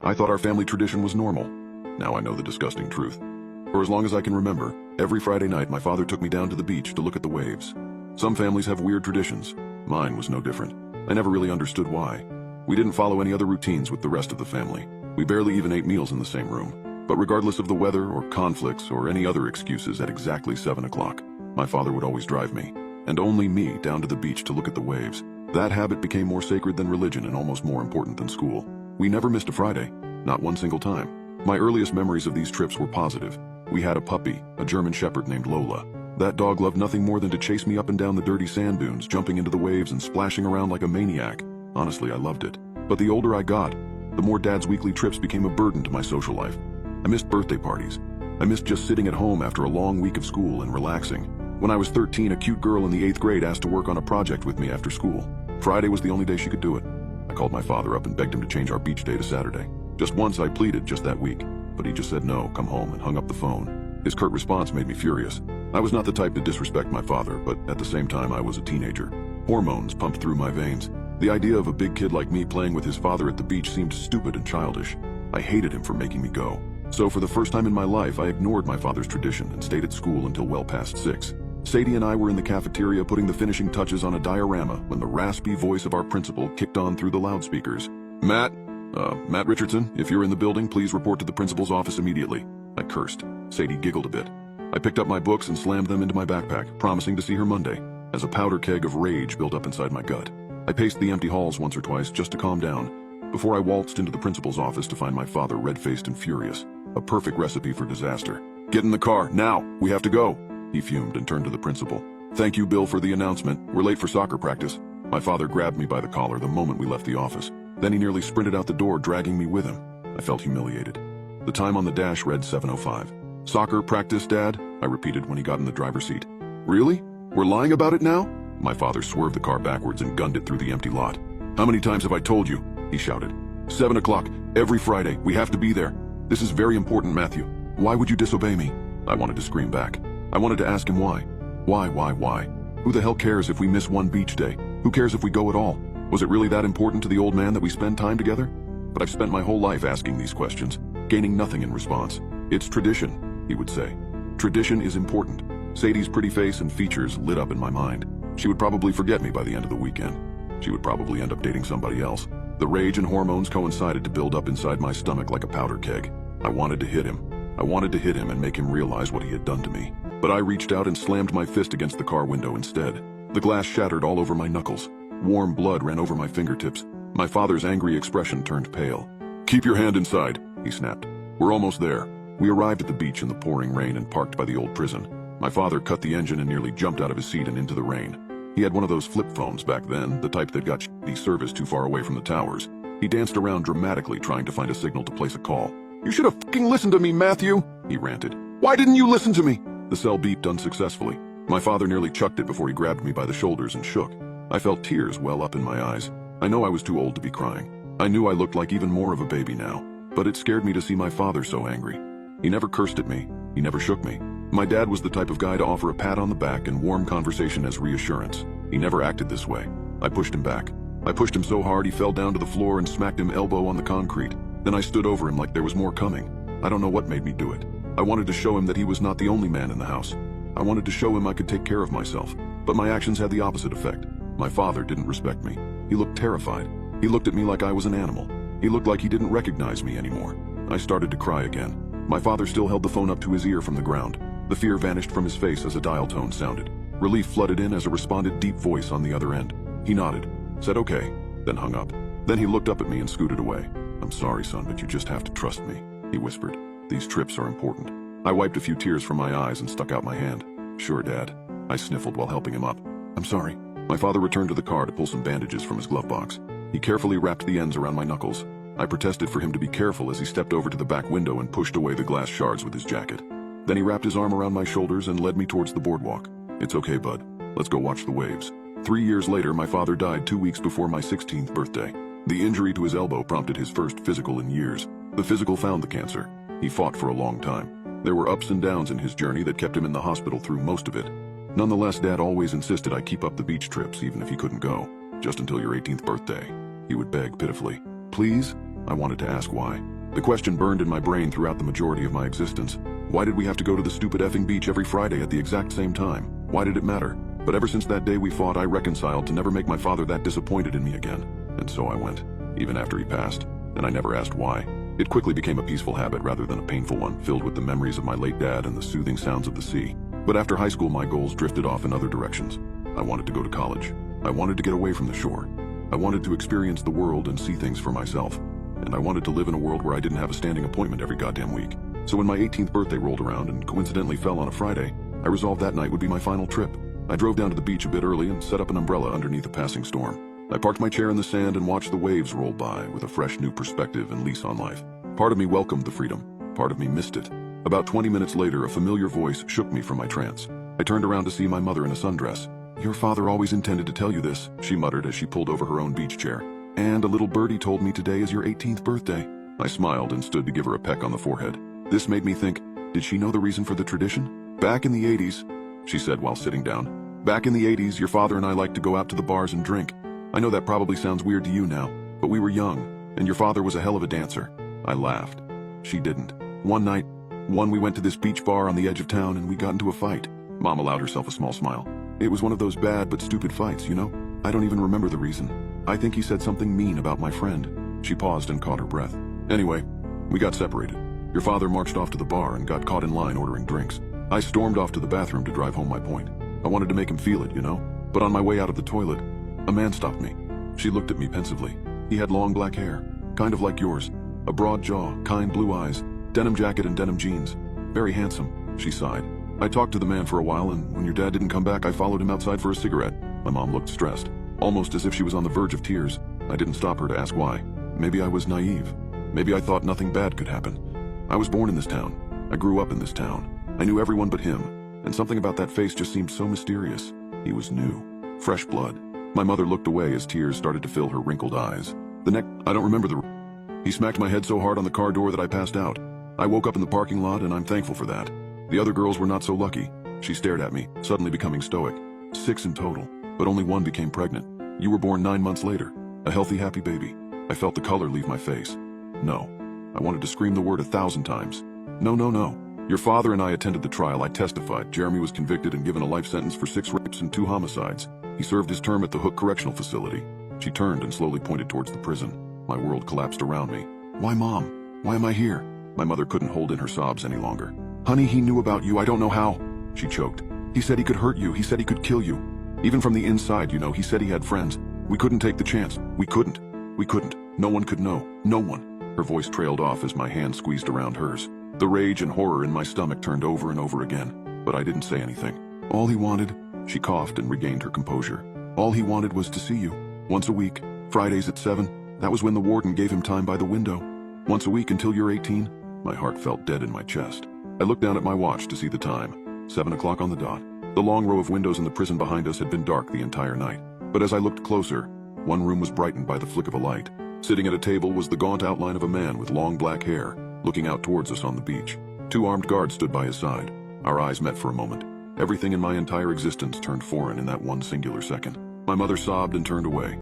I thought our family tradition was normal. Now I know the disgusting truth. For as long as I can remember, every Friday night my father took me down to the beach to look at the waves. Some families have weird traditions. Mine was no different. I never really understood why. We didn't follow any other routines with the rest of the family. We barely even ate meals in the same room. But regardless of the weather or conflicts or any other excuses, at exactly 7 o'clock, my father would always drive me, and only me, down to the beach to look at the waves. That habit became more sacred than religion and almost more important than school. We never missed a Friday, not one single time. My earliest memories of these trips were positive. We had a puppy, a German Shepherd named Lola. That dog loved nothing more than to chase me up and down the dirty sand dunes, jumping into the waves and splashing around like a maniac. Honestly, I loved it. But the older I got, the more Dad's weekly trips became a burden to my social life. I missed birthday parties. I missed just sitting at home after a long week of school and relaxing. When I was 13, a cute girl in the 8th grade asked to work on a project with me after school. Friday was the only day she could do it. I called my father up and begged him to change our beach day to Saturday. Just once I pleaded just that week, but he just said no, come home, and hung up the phone. His curt response made me furious. I was not the type to disrespect my father, but at the same time I was a teenager. Hormones pumped through my veins. The idea of a big kid like me playing with his father at the beach seemed stupid and childish. I hated him for making me go. So for the first time in my life, I ignored my father's tradition and stayed at school until well past 6. Sadie and I were in the cafeteria putting the finishing touches on a diorama when the raspy voice of our principal kicked on through the loudspeakers. Matt Richardson, if you're in the building, please report to the principal's office immediately. I cursed. Sadie giggled a bit. I picked up my books and slammed them into my backpack, promising to see her Monday, as a powder keg of rage built up inside my gut. I paced the empty halls once or twice just to calm down, before I waltzed into the principal's office to find my father red-faced and furious. A perfect recipe for disaster. Get in the car, now! We have to go! He fumed and turned to the principal. Thank you, Bill, for the announcement. We're late for soccer practice. My father grabbed me by the collar the moment we left the office. Then he nearly sprinted out the door, dragging me with him. I felt humiliated. The time on the dash read 7:05. Soccer practice, Dad? I repeated when he got in the driver's seat. Really? We're lying about it now? My father swerved the car backwards and gunned it through the empty lot. How many times have I told you? He shouted. 7 o'clock, every Friday. We have to be there. This is very important, Matthew. Why would you disobey me? I wanted to scream back. I wanted to ask him why. Why? Who the hell cares if we miss one beach day? Who cares if we go at all? Was it really that important to the old man that we spend time together? But I've spent my whole life asking these questions, gaining nothing in response. It's tradition, he would say. Tradition is important. Sadie's pretty face and features lit up in my mind. She would probably forget me by the end of the weekend. She would probably end up dating somebody else. The rage and hormones coincided to build up inside my stomach like a powder keg. I wanted to hit him. I wanted to hit him and make him realize what he had done to me. But I reached out and slammed my fist against the car window instead. The glass shattered all over my knuckles. Warm blood ran over my fingertips. My father's angry expression turned pale. Keep your hand inside, he snapped. We're almost there. We arrived at the beach in the pouring rain and parked by the old prison. My father cut the engine and nearly jumped out of his seat and into the rain. He had one of those flip phones back then, the type that got shitty service too far away from the towers. He danced around dramatically trying to find a signal to place a call. You should have fucking listened to me, Matthew, he ranted. Why didn't you listen to me? The cell beeped unsuccessfully. My father nearly chucked it before he grabbed me by the shoulders and shook. I felt tears well up in my eyes. I know I was too old to be crying. I knew I looked like even more of a baby now, but it scared me to see my father so angry. He never cursed at me. He never shook me. My dad was the type of guy to offer a pat on the back and warm conversation as reassurance. He never acted this way. I pushed him back. I pushed him so hard he fell down to the floor and smacked him elbow on the concrete. Then I stood over him like there was more coming. I don't know what made me do it. I wanted to show him that he was not the only man in the house. I wanted to show him I could take care of myself. But my actions had the opposite effect. My father didn't respect me. He looked terrified. He looked at me like I was an animal. He looked like he didn't recognize me anymore. I started to cry again. My father still held the phone up to his ear from the ground. The fear vanished from his face as a dial tone sounded. Relief flooded in as a responded deep voice on the other end. He nodded, said okay, then hung up. Then he looked up at me and scooted away. I'm sorry, son, but you just have to trust me, he whispered. These trips are important. I wiped a few tears from my eyes and stuck out my hand. Sure, Dad. I sniffled while helping him up. I'm sorry. My father returned to the car to pull some bandages from his glove box. He carefully wrapped the ends around my knuckles. I protested for him to be careful as he stepped over to the back window and pushed away the glass shards with his jacket. Then he wrapped his arm around my shoulders and led me towards the boardwalk. It's okay, bud. Let's go watch the waves. 3 years later, my father died 2 weeks before my 16th birthday. The injury to his elbow prompted his first physical in years. The physical found the cancer. He fought for a long time. There were ups and downs in his journey that kept him in the hospital through most of it. Nonetheless, Dad always insisted I keep up the beach trips even if he couldn't go. Just until your 18th birthday. He would beg pitifully. Please? I wanted to ask why. The question burned in my brain throughout the majority of my existence. Why did we have to go to the stupid effing beach every Friday at the exact same time? Why did it matter? But ever since that day we fought, I reconciled to never make my father that disappointed in me again. And so I went, even after he passed, and I never asked why. It quickly became a peaceful habit rather than a painful one, filled with the memories of my late dad and the soothing sounds of the sea. But after high school, my goals drifted off in other directions. I wanted to go to college. I wanted to get away from the shore. I wanted to experience the world and see things for myself. And I wanted to live in a world where I didn't have a standing appointment every goddamn week. So when my 18th birthday rolled around and coincidentally fell on a Friday, I resolved that night would be my final trip. I drove down to the beach a bit early and set up an umbrella underneath a passing storm. I parked my chair in the sand and watched the waves roll by with a fresh new perspective and lease on life. Part of me welcomed the freedom. Part of me missed it. About 20 minutes later, a familiar voice shook me from my trance. I turned around to see my mother in a sundress. "Your father always intended to tell you this," she muttered as she pulled over her own beach chair. "And a little birdie told me today is your 18th birthday." I smiled and stood to give her a peck on the forehead. This made me think, did she know the reason for the tradition? "Back in the 80s, she said while sitting down. "Back in the 80s, your father and I liked to go out to the bars and drink. I know that probably sounds weird to you now, but we were young, and your father was a hell of a dancer." I laughed. She didn't. One night, we went to this beach bar on the edge of town and we got into a fight. Mom allowed herself a small smile. "It was one of those bad but stupid fights, you know? I don't even remember the reason. I think he said something mean about my friend." She paused and caught her breath. "Anyway, we got separated. Your father marched off to the bar and got caught in line ordering drinks. I stormed off to the bathroom to drive home my point. I wanted to make him feel it, you know? But on my way out of the toilet, a man stopped me." She looked at me pensively. He had long black hair, kind of like yours. A broad jaw, kind blue eyes, denim jacket and denim jeans. "Very handsome," she sighed. "I talked to the man for a while, and when your dad didn't come back, I followed him outside for a cigarette." My mom looked stressed, almost as if she was on the verge of tears. I didn't stop her to ask why. Maybe I was naive. Maybe I thought nothing bad could happen. I was born in this town. I grew up in this town. I knew everyone but him, and something about that face just seemed so mysterious. He was new. Fresh blood. My mother looked away as tears started to fill her wrinkled eyes. I don't remember the... He smacked my head so hard on the car door that I passed out. I woke up in the parking lot, and I'm thankful for that. The other girls were not so lucky. She stared at me, suddenly becoming stoic. 6 in total, but only 1 became pregnant. You were born 9 months later. A healthy, happy baby. I felt the color leave my face. No. I wanted to scream the word 1,000 times. No, no, no. Your father and I attended the trial. I testified. Jeremy was convicted and given a life sentence for 6 rapes and 2 homicides. He served his term at the Hook Correctional Facility. She turned and slowly pointed towards the prison. My world collapsed around me. "Why, Mom? Why am I here?" My mother couldn't hold in her sobs any longer. "Honey, he knew about you. I don't know how." She choked. "He said he could hurt you. He said he could kill you. Even from the inside, you know, he said he had friends. We couldn't take the chance. We couldn't. We couldn't. No one could know. No one." Her voice trailed off as my hand squeezed around hers. The rage and horror in my stomach turned over and over again, but I didn't say anything. "All he wanted," she coughed and regained her composure. "All he wanted was to see you. Once a week, Fridays at 7. That was when the warden gave him time by the window. Once a week until you're 18. My heart felt dead in my chest. I looked down at my watch to see the time. 7 o'clock on the dot. The long row of windows in the prison behind us had been dark the entire night. But as I looked closer, one room was brightened by the flick of a light. Sitting at a table was the gaunt outline of a man with long black hair, looking out towards us on the beach. 2 armed guards stood by his side. Our eyes met for a moment. Everything in my entire existence turned foreign in that one singular second. My mother sobbed and turned away.